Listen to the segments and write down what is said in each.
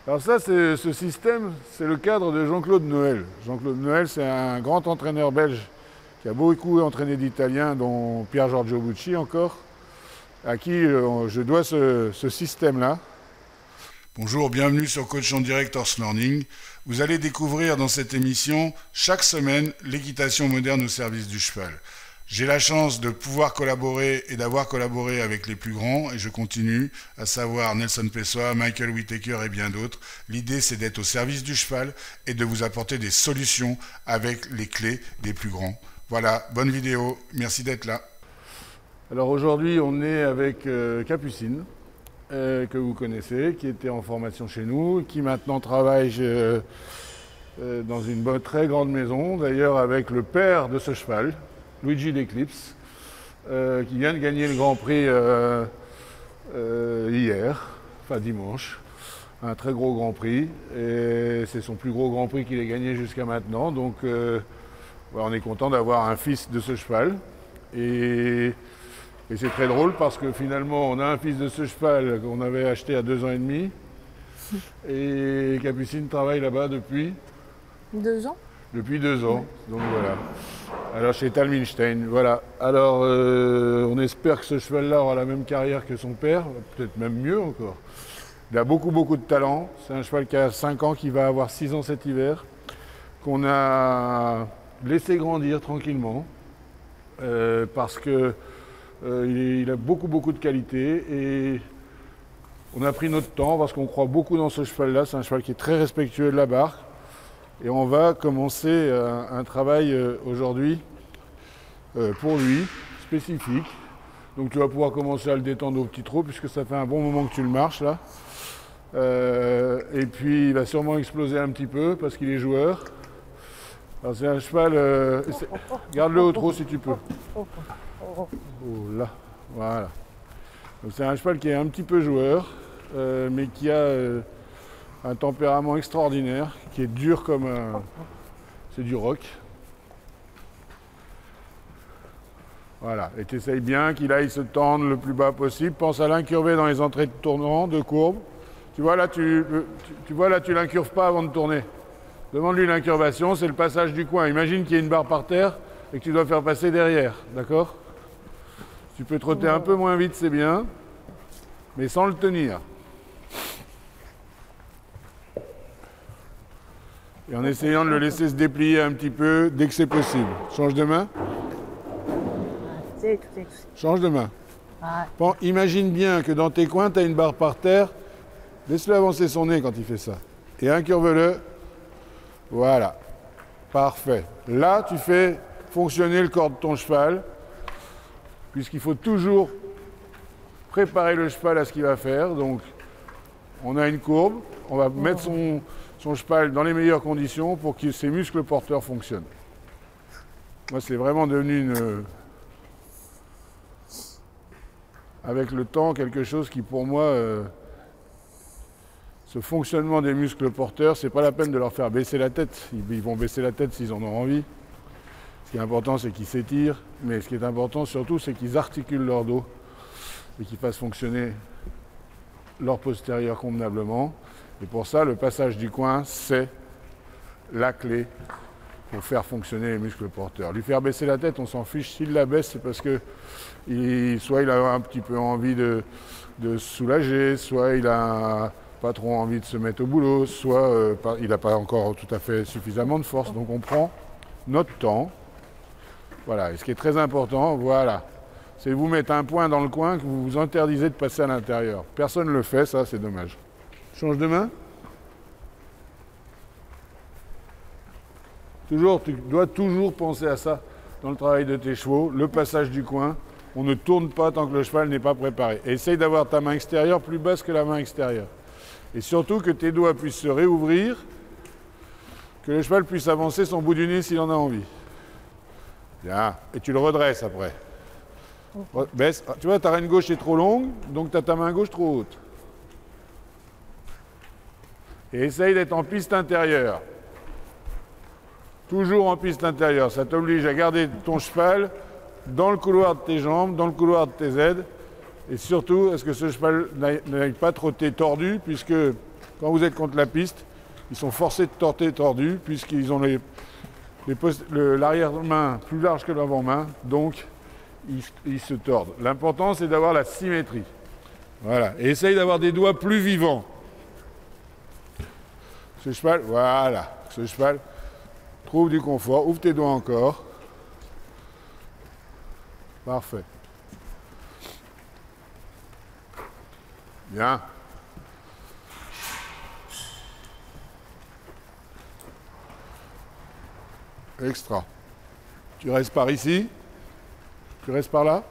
Alors ça, ce système, c'est le cadre de Jean-Claude Noël. Jean-Claude Noël, c'est un grand entraîneur belge qui a beaucoup entraîné d'Italiens, dont Pier Giorgio Bucci encore, à qui je dois ce système-là. Bonjour, bienvenue sur Coach en Direct Horse Learning. Vous allez découvrir dans cette émission, chaque semaine, l'équitation moderne au service du cheval. J'ai la chance de pouvoir collaborer et d'avoir collaboré avec les plus grands, et je continue, à savoir Nelson Pessoa, Michael Whittaker et bien d'autres. L'idée, c'est d'être au service du cheval et de vous apporter des solutions avec les clés des plus grands. Voilà, bonne vidéo, merci d'être là. Alors aujourd'hui, on est avec Capucine, que vous connaissez, qui était en formation chez nous, qui maintenant travaille dans une très grande maison, d'ailleurs avec le père de ce cheval, Luigi d'Eclipse, qui vient de gagner le Grand Prix hier, enfin dimanche, un très gros Grand Prix, et c'est son plus gros Grand Prix qu'il ait gagné jusqu'à maintenant, donc on est content d'avoir un fils de ce cheval, et c'est très drôle parce que finalement on a un fils de ce cheval qu'on avait acheté à 2 ans et demi, et Capucine travaille là-bas depuis 2 ans. Depuis 2 ans, donc voilà. Alors chez Talminstein, voilà. Alors on espère que ce cheval-là aura la même carrière que son père, peut-être même mieux encore. Il a beaucoup de talent. C'est un cheval qui a 5 ans, qui va avoir 6 ans cet hiver, qu'on a laissé grandir tranquillement, parce que il a beaucoup de qualité, et on a pris notre temps parce qu'on croit beaucoup dans ce cheval-là. C'est un cheval qui est très respectueux de la barque. Et on va commencer un travail aujourd'hui pour lui, spécifique. Donc tu vas pouvoir commencer à le détendre au petit trot, puisque ça fait un bon moment que tu le marches là. Et puis il va sûrement exploser un petit peu parce qu'il est joueur. Alors c'est un cheval, garde-le au trot si tu peux. Oh là, voilà. Donc c'est un cheval qui est un petit peu joueur, mais qui a un tempérament extraordinaire, qui est dur comme c'est du rock. Voilà, et tu essayes bien qu'il aille se tendre le plus bas possible. Pense à l'incurver dans les entrées de tournant, de courbe. Tu vois là, tu l'incurves pas avant de tourner. Demande-lui l'incurvation, c'est le passage du coin. Imagine qu'il y a une barre par terre et que tu dois faire passer derrière, d'accord? Tu peux trotter un peu moins vite, c'est bien, mais sans le tenir. Et en essayant de le laisser se déplier un petit peu dès que c'est possible. Change de main. Change de main. Bon, imagine bien que dans tes coins, tu as une barre par terre. Laisse-le avancer son nez quand il fait ça. Et incurve-le. Voilà. Parfait. Là, tu fais fonctionner le corps de ton cheval, puisqu'il faut toujours préparer le cheval à ce qu'il va faire. Donc, on a une courbe. On va mettre son cheval dans les meilleures conditions pour que ses muscles porteurs fonctionnent. Moi, c'est vraiment devenu avec le temps, quelque chose qui, pour moi, ce fonctionnement des muscles porteurs, c'est pas la peine de leur faire baisser la tête. Ils vont baisser la tête s'ils en ont envie. Ce qui est important, c'est qu'ils s'étirent, mais ce qui est important surtout, c'est qu'ils articulent leur dos et qu'ils fassent fonctionner leur postérieur convenablement. Et pour ça, le passage du coin, c'est la clé pour faire fonctionner les muscles porteurs. Lui faire baisser la tête, on s'en fiche. S'il la baisse, c'est parce que soit il a un petit peu envie de se soulager, soit il a pas trop envie de se mettre au boulot, soit il n'a pas encore tout à fait suffisamment de force. Donc on prend notre temps. Voilà. Et ce qui est très important, voilà, c'est de vous mettre un point dans le coin que vous vous interdisez de passer à l'intérieur. Personne ne le fait, ça, c'est dommage. Change de main. Toujours, tu dois toujours penser à ça dans le travail de tes chevaux, le passage du coin. On ne tourne pas tant que le cheval n'est pas préparé. Et essaye d'avoir ta main extérieure plus basse que la main extérieure. Et surtout que tes doigts puissent se réouvrir, que le cheval puisse avancer son bout du nez s'il en a envie. Bien. Et tu le redresses après. Baisse. Tu vois, ta reine gauche est trop longue, donc tu as ta main gauche trop haute. Et essaye d'être en piste intérieure. Toujours en piste intérieure. Ça t'oblige à garder ton cheval dans le couloir de tes jambes, dans le couloir de tes aides. Et surtout, est-ce que ce cheval n'aille pas trotter tordu, puisque quand vous êtes contre la piste, ils sont forcés de torter tordus, puisqu'ils ont l'arrière-main plus large que l'avant-main, donc ils se tordent. L'important, c'est d'avoir la symétrie. Voilà. Et essaye d'avoir des doigts plus vivants. Ce cheval, voilà. Ce cheval trouve du confort. Ouvre tes doigts encore. Parfait. Bien. Extra. Tu restes par ici. Tu restes par là.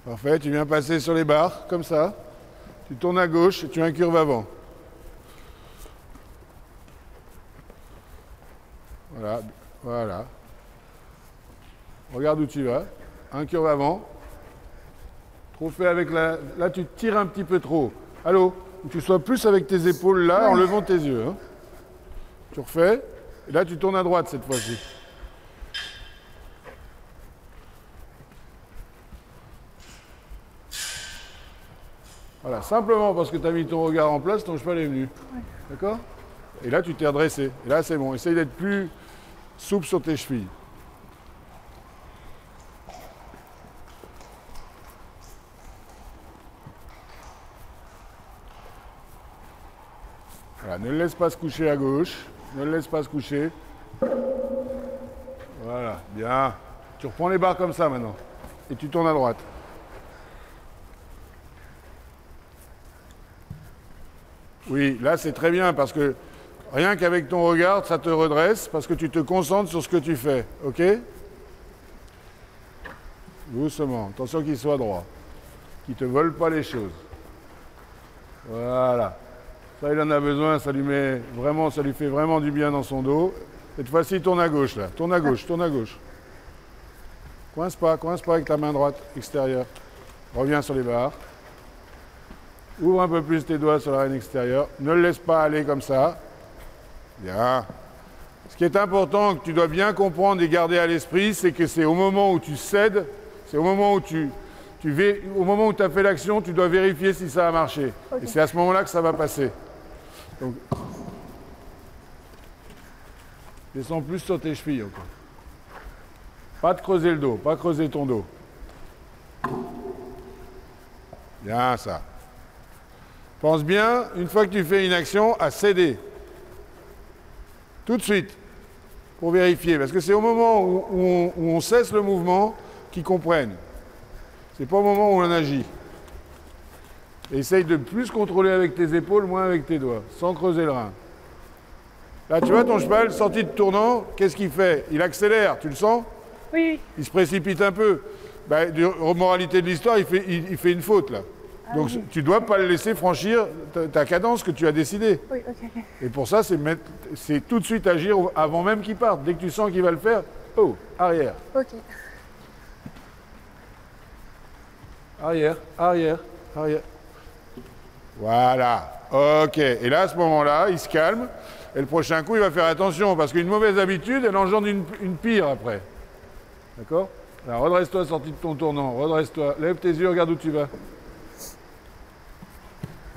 Parfait. Tu viens passer sur les barres, comme ça. Tu tournes à gauche et tu incurves avant. Voilà. Voilà. Regarde où tu vas. Incurve avant. Trop fait avec la... Là, tu tires un petit peu trop. Allô? Tu sois plus avec tes épaules là, en levant tes yeux. Hein. Tu refais. Et là, tu tournes à droite cette fois-ci. Voilà, simplement parce que tu as mis ton regard en place, ton cheval est venu. Ouais. D'accord? Et là, tu t'es redressé. Et là, c'est bon. Essaye d'être plus souple sur tes chevilles. Voilà, ne le laisse pas se coucher à gauche. Ne le laisse pas se coucher. Voilà, bien. Tu reprends les barres comme ça maintenant. Et tu tournes à droite. Oui, là c'est très bien parce que rien qu'avec ton regard, ça te redresse parce que tu te concentres sur ce que tu fais. Ok? Doucement. Attention qu'il soit droit. Qu'il ne te vole pas les choses. Voilà. Ça, il en a besoin, ça lui fait vraiment du bien dans son dos. Cette fois-ci, tourne à gauche, là. Tourne à gauche, tourne à gauche. Coince pas avec ta main droite extérieure. Reviens sur les barres. Ouvre un peu plus tes doigts sur la reine extérieure. Ne le laisse pas aller comme ça. Bien. Ce qui est important, que tu dois bien comprendre et garder à l'esprit, c'est que c'est au moment où tu cèdes, c'est au moment où au moment où tu as fait l'action, tu dois vérifier si ça a marché. Okay. Et c'est à ce moment-là que ça va passer. Donc, descends plus sur tes chevilles encore. Pas de creuser le dos, pas creuser ton dos. Bien ça. Pense bien, une fois que tu fais une action, à céder. Tout de suite, pour vérifier. Parce que c'est au moment où on cesse le mouvement qu'ils comprennent. C'est pas au moment où on agit. Essaye de plus contrôler avec tes épaules, moins avec tes doigts, sans creuser le rein. Là, tu vois ton cheval, sorti de tournant, qu'est-ce qu'il fait? Il accélère, tu le sens? Oui. Il se précipite un peu. Bah, moralité de l'histoire, il fait une faute, là. Ah, donc, oui. Tu ne dois pas le laisser franchir ta cadence que tu as décidée. Oui, ok. Et pour ça, c'est tout de suite agir avant même qu'il parte. Dès que tu sens qu'il va le faire, oh, arrière. Ok. Arrière, arrière, arrière. Voilà. Ok. Et là, à ce moment-là, il se calme. Et le prochain coup, il va faire attention. Parce qu'une mauvaise habitude, elle engendre une pire après. D'accord? Alors, redresse-toi, sorti de ton tournant. Redresse-toi. Lève tes yeux, regarde où tu vas.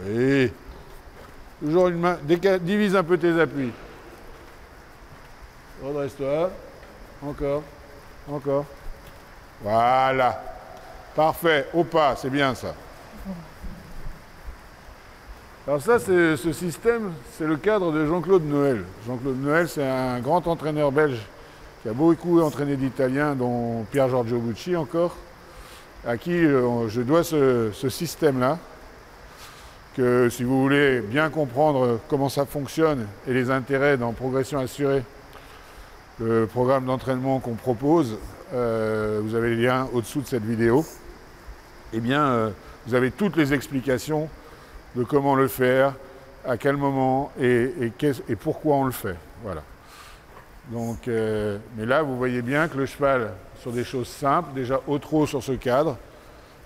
Oui. Toujours une main. Divise un peu tes appuis. Redresse-toi. Encore. Encore. Voilà. Parfait. Au pas. C'est bien ça. Alors ça, ce système, c'est le cadre de Jean-Claude Noël. Jean-Claude Noël, c'est un grand entraîneur belge qui a beaucoup entraîné d'Italiens, dont Pier Giorgio Bucci encore, à qui je dois ce système-là, que si vous voulez bien comprendre comment ça fonctionne et les intérêts dans Progression Assurée, le programme d'entraînement qu'on propose, vous avez les liens au-dessous de cette vidéo, eh bien, vous avez toutes les explications de comment le faire, à quel moment et pourquoi on le fait. Voilà. Donc, mais là, vous voyez bien que le cheval, sur des choses simples, déjà au trot sur ce cadre,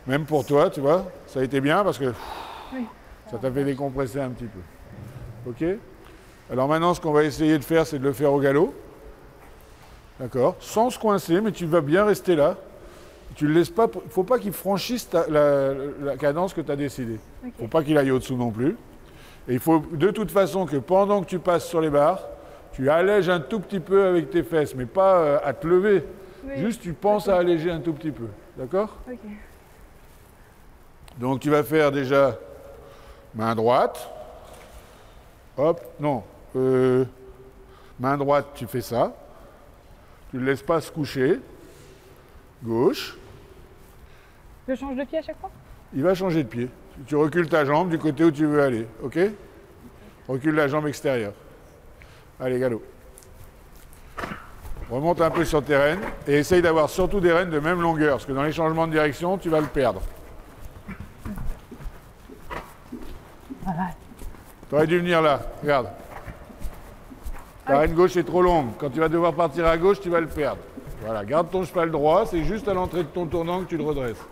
même pour toi, tu vois, ça a été bien parce que oui. Ça t'a fait décompresser un petit peu. Ok? Alors maintenant, ce qu'on va essayer de faire, c'est de le faire au galop. D'accord? Sans se coincer, mais tu vas bien rester là. Tu le laisses pas, il ne faut pas qu'il franchisse la cadence que tu as décidée. Il ne faut pas qu'il aille au-dessous non plus. Et il faut de toute façon que pendant que tu passes sur les barres, tu allèges un tout petit peu avec tes fesses, mais pas à te lever. Oui. Juste tu penses à alléger un tout petit peu. D'accord? Ok. Donc tu vas faire déjà main droite. Hop, non. Main droite, tu fais ça. Tu ne le laisses pas se coucher. Gauche. Je change de pied à chaque fois? Il va changer de pied. Tu recules ta jambe du côté où tu veux aller, ok? Recule la jambe extérieure. Allez, galop. Remonte un peu sur tes rênes et essaye d'avoir surtout des rênes de même longueur, parce que dans les changements de direction, tu vas le perdre. Tu aurais dû venir là, regarde. Ta rêne gauche est trop longue. Quand tu vas devoir partir à gauche, tu vas le perdre. Voilà, garde ton cheval droit, c'est juste à l'entrée de ton tournant que tu le redresses.